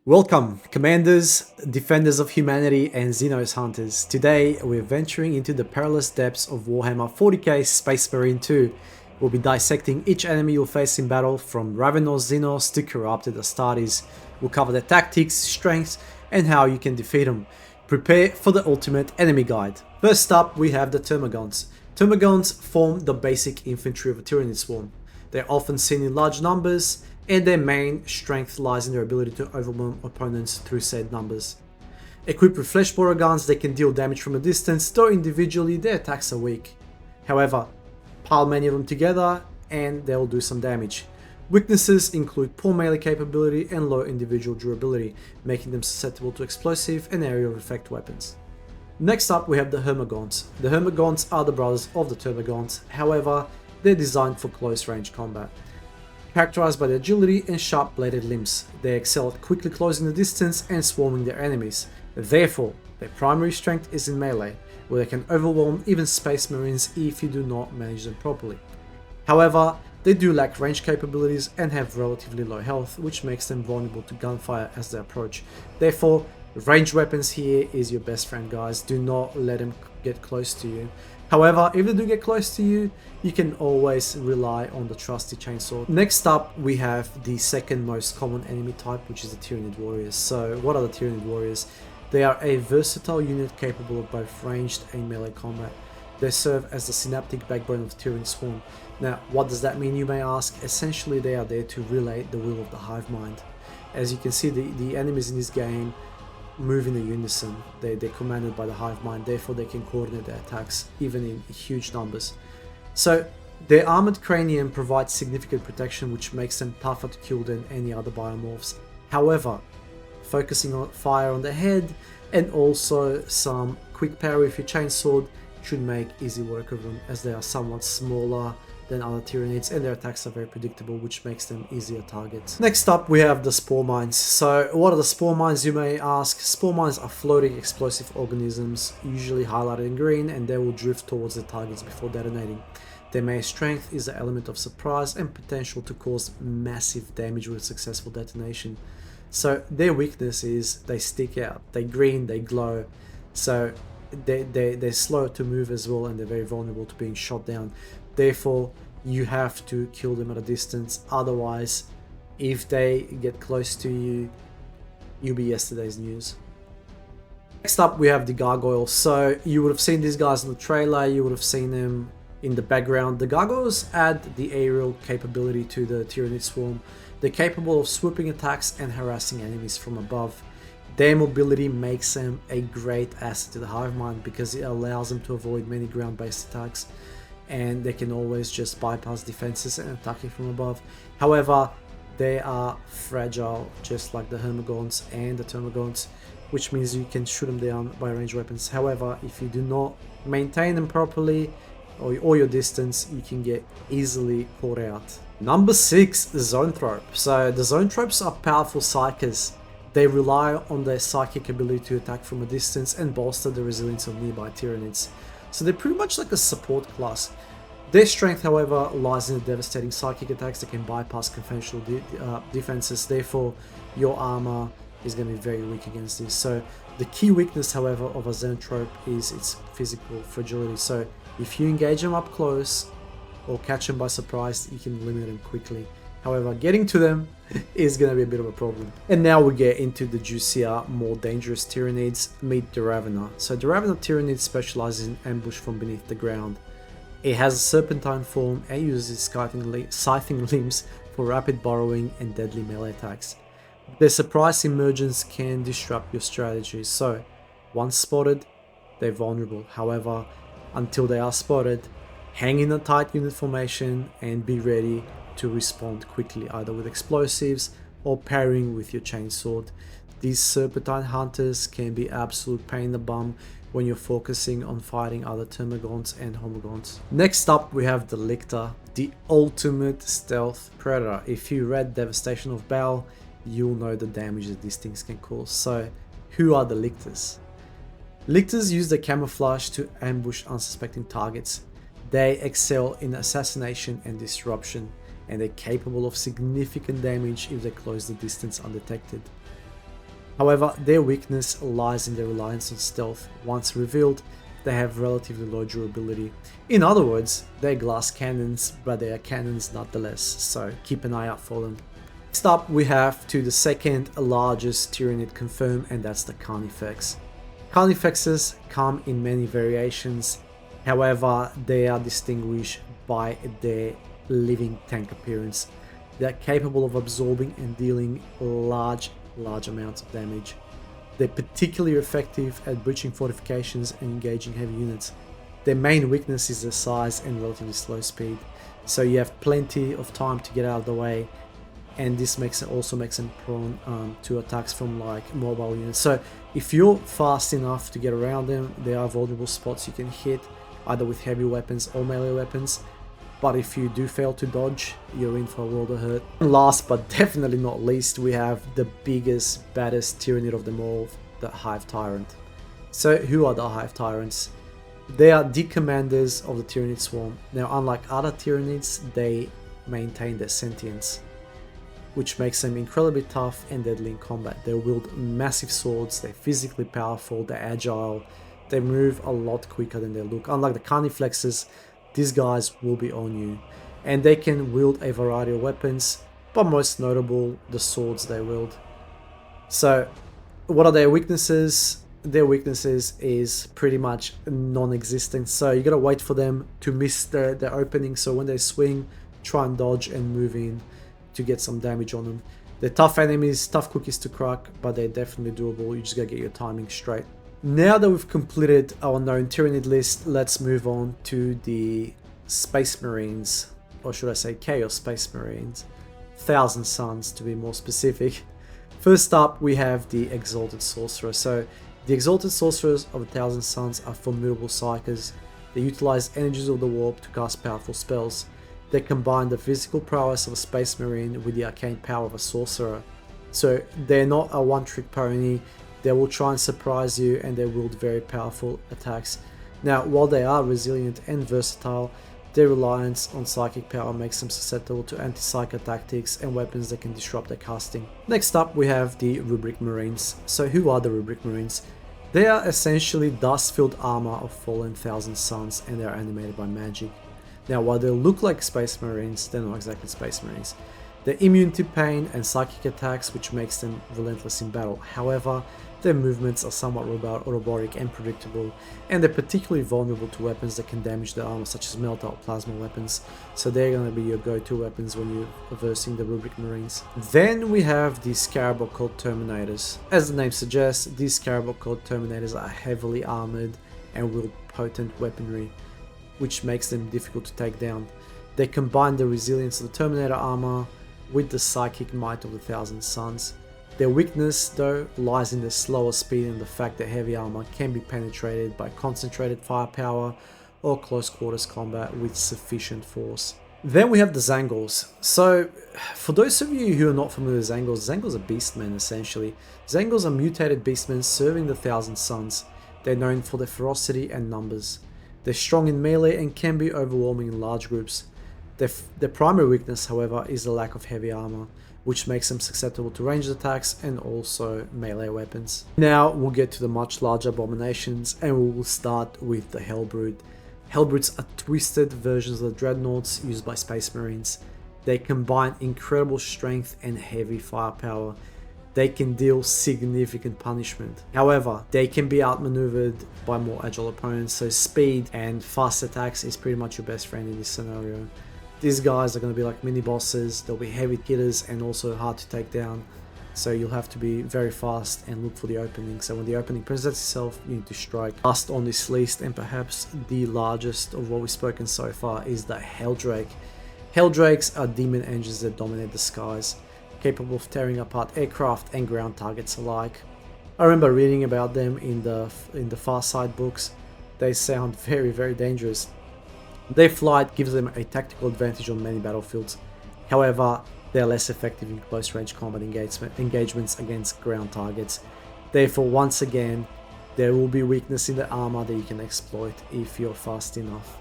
Welcome, Commanders, Defenders of Humanity, and Xenos Hunters. Today, we're venturing into the perilous depths of Warhammer 40k Space Marine 2. We'll be dissecting each enemy you'll face in battle, from Ravenous Xenos to corrupted Astartes. We'll cover their tactics, strengths, and how you can defeat them. Prepare for the ultimate enemy guide. First up, we have the Termagants. Termagants form the basic infantry of a Tyranid swarm. They're often seen in large numbers, and their main strength lies in their ability to overwhelm opponents through said numbers. Equipped with flesh borer guns, they can deal damage from a distance, though individually their attacks are weak. However, pile many of them together and they'll do some damage. Weaknesses include poor melee capability and low individual durability, making them susceptible to explosive and area of effect weapons. Next up, we have the Hermagants. The Hermagants are the brothers of the Termagants, however, they're designed for close range combat. Characterized by their agility and sharp-bladed limbs, they excel at quickly closing the distance and swarming their enemies. Therefore, their primary strength is in melee, where they can overwhelm even Space Marines if you do not manage them properly. However, they do lack range capabilities and have relatively low health, which makes them vulnerable to gunfire as they approach. Therefore, ranged weapons here is your best friend, guys. Do not let them get close to you. However, if they do get close to you, you can always rely on the trusty chainsaw. Next up, we have the second most common enemy type, which is the Tyranid warriors. So what are the Tyranid warriors? They are a versatile unit capable of both ranged and melee combat. They serve as the synaptic backbone of the Tyranid swarm. Now, what does that mean, you may ask? Essentially, they are there to relay the will of the hive mind. As you can see, the enemies in this game move in a unison. They're commanded by the hive mind, therefore they can coordinate their attacks even in huge numbers. So their armored cranium provides significant protection, which makes them tougher to kill than any other biomorphs. However, focusing on fire on the head and also some quick parry with your chainsword should make easy work of them, as they are somewhat smaller than other Tyranids and their attacks are very predictable, which makes them easier targets. Next up, we have the Spore Mines. So what are the Spore Mines, you may ask? Spore Mines are floating explosive organisms, usually highlighted in green, and they will drift towards the targets before detonating. Their main strength is the element of surprise and potential to cause massive damage with successful detonation. So their weakness is they stick out, they green, they glow, so they're slow to move as well, and they're very vulnerable to being shot down. Therefore, you have to kill them at a distance, otherwise, if they get close to you, you'll be yesterday's news. Next up, we have the Gargoyles. So you would have seen these guys in the trailer, you would have seen them in the background. The Gargoyles add the aerial capability to the Tyranid swarm. They're capable of swooping attacks and harassing enemies from above. Their mobility makes them a great asset to the hive mind because it allows them to avoid many ground-based attacks, and they can always just bypass defenses and attack you from above. However, they are fragile, just like the Hermagants and the Termagants, which means you can shoot them down by ranged weapons. However, if you do not maintain them properly or your distance, you can get easily caught out. Number 6, the Zoanthrope. So the Zoanthropes are powerful psychers. They rely on their psychic ability to attack from a distance and bolster the resilience of nearby Tyranids. So they're pretty much like a support class. Their strength, however, lies in the devastating psychic attacks that can bypass conventional defenses. Therefore, your armor is going to be very weak against this. So the key weakness, however, of a Zoanthrope is its physical fragility. So if you engage them up close or catch them by surprise, you can eliminate them quickly. However, getting to them is going to be a bit of a problem. And now we get into the juicier, more dangerous Tyranids. Meet the Ravener. So the Ravener Tyranid specializes in ambush from beneath the ground. It has a serpentine form and uses its scything limbs for rapid burrowing and deadly melee attacks. Their surprise emergence can disrupt your strategy, so once spotted, they're vulnerable. However, until they are spotted, hang in a tight unit formation and be ready to respond quickly, either with explosives or parrying with your chainsword. These serpentine hunters can be absolute pain in the bum when you're focusing on fighting other Termagants and Homagants. Next up, we have the Lictor, the ultimate stealth predator. If you read Devastation of Baal, you'll know the damage that these things can cause. So, who are the Lictors? Lictors use their camouflage to ambush unsuspecting targets. They excel in assassination and disruption, and they're capable of significant damage if they close the distance undetected. However, their weakness lies in their reliance on stealth. Once revealed, they have relatively low durability. In other words, they're glass cannons, but they are cannons nonetheless, so keep an eye out for them. Next up, we have to the second largest Tyranid confirmed, and that's the Carnifex. Carnifexes come in many variations, however, they are distinguished by their living tank appearance. They are capable of absorbing and dealing large amounts of damage. They're particularly effective at breaching fortifications and engaging heavy units. Their main weakness is their size and relatively slow speed, so you have plenty of time to get out of the way, and this also makes them prone to attacks from like mobile units. So if you're fast enough to get around them, there are vulnerable spots you can hit either with heavy weapons or melee weapons, but if you do fail to dodge, you're in for a world of hurt. And last but definitely not least, we have the biggest, baddest Tyranid of them all, the Hive Tyrant. So who are the Hive Tyrants? They are the commanders of the Tyranid swarm. Now, unlike other Tyranids, they maintain their sentience, which makes them incredibly tough and deadly in combat. They wield massive swords, they're physically powerful, they're agile, they move a lot quicker than they look. Unlike the Carnifexes, these guys will be on you, and they can wield a variety of weapons, but most notable, the swords they wield. So what are their weaknesses? Their weaknesses is pretty much non-existent, so you gotta wait for them to miss their opening, so when they swing, try and dodge and move in to get some damage on them. They're tough enemies, tough cookies to crack, but they're definitely doable. You just gotta get your timing straight. Now that we've completed our known Tyranid list, let's move on to the Space Marines, or should I say Chaos Space Marines, 1000 Suns to be more specific. First up, we have the Exalted Sorcerer. So the Exalted Sorcerers of 1000 Suns are formidable psykers. They utilize energies of the warp to cast powerful spells. They combine the physical prowess of a Space Marine with the arcane power of a sorcerer. So they're not a one-trick pony. They will try and surprise you, and they wield very powerful attacks. Now, while they are resilient and versatile, their reliance on psychic power makes them susceptible to anti-psyker tactics and weapons that can disrupt their casting. Next up, we have the Rubric Marines. So who are the Rubric Marines? They are essentially dust-filled armor of fallen 1000 Suns, and they are animated by magic. Now, while they look like Space Marines, they're not exactly Space Marines. They're immune to pain and psychic attacks, which makes them relentless in battle. However, their movements are somewhat robotic and predictable, and they're particularly vulnerable to weapons that can damage their armor, such as melta or plasma weapons, so they're going to be your go-to weapons when you're versing the Rubric Marines. Then we have the Scarab Occult Terminators. As the name suggests, these Scarab Occult Terminators are heavily armored and wield potent weaponry, which makes them difficult to take down. They combine the resilience of the Terminator armor with the psychic might of the 1000 Suns. Their weakness, though, lies in their slower speed and the fact that heavy armor can be penetrated by concentrated firepower or close quarters combat with sufficient force. Then we have the Zangors. So, for those of you who are not familiar with Zangors are beastmen essentially. Zangors are mutated beastmen serving the 1000 Suns. They're known for their ferocity and numbers. They're strong in melee and can be overwhelming in large groups. Their primary weakness, however, is the lack of heavy armor, which makes them susceptible to ranged attacks and also melee weapons. Now we'll get to the much larger abominations, and we will start with the Hellbrood. Hellbroods are twisted versions of the Dreadnoughts used by Space Marines. They combine incredible strength and heavy firepower. They can deal significant punishment. However, they can be outmaneuvered by more agile opponents, so speed and fast attacks is pretty much your best friend in this scenario. These guys are going to be like mini bosses, they'll be heavy hitters and also hard to take down, so you'll have to be very fast and look for the opening. So when the opening presents itself, you need to strike. Last on this list, and perhaps the largest of what we've spoken so far, is the Helldrake. Helldrakes are demon engines that dominate the skies, capable of tearing apart aircraft and ground targets alike. I remember reading about them in the Far Side books. They sound very, very dangerous. Their flight gives them a tactical advantage on many battlefields. However, they are less effective in close range combat engagements against ground targets. Therefore, once again, there will be weakness in the armor that you can exploit if you're fast enough.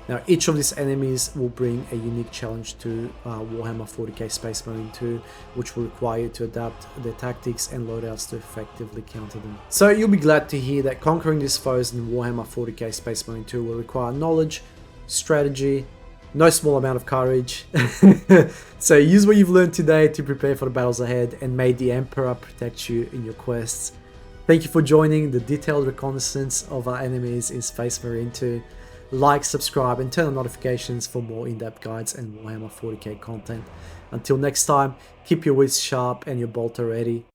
Now, each of these enemies will bring a unique challenge to Warhammer 40k Space Marine 2, which will require you to adapt their tactics and loadouts to effectively counter them. So you'll be glad to hear that conquering these foes in Warhammer 40k Space Marine 2 will require knowledge, strategy, no small amount of courage. So use what you've learned today to prepare for the battles ahead, and may the Emperor protect you in your quests. Thank you for joining the detailed reconnaissance of our enemies in Space Marine 2. Like, subscribe, and turn on notifications for more in-depth guides and Warhammer 40k content. Until next time, keep your wits sharp and your bolter ready.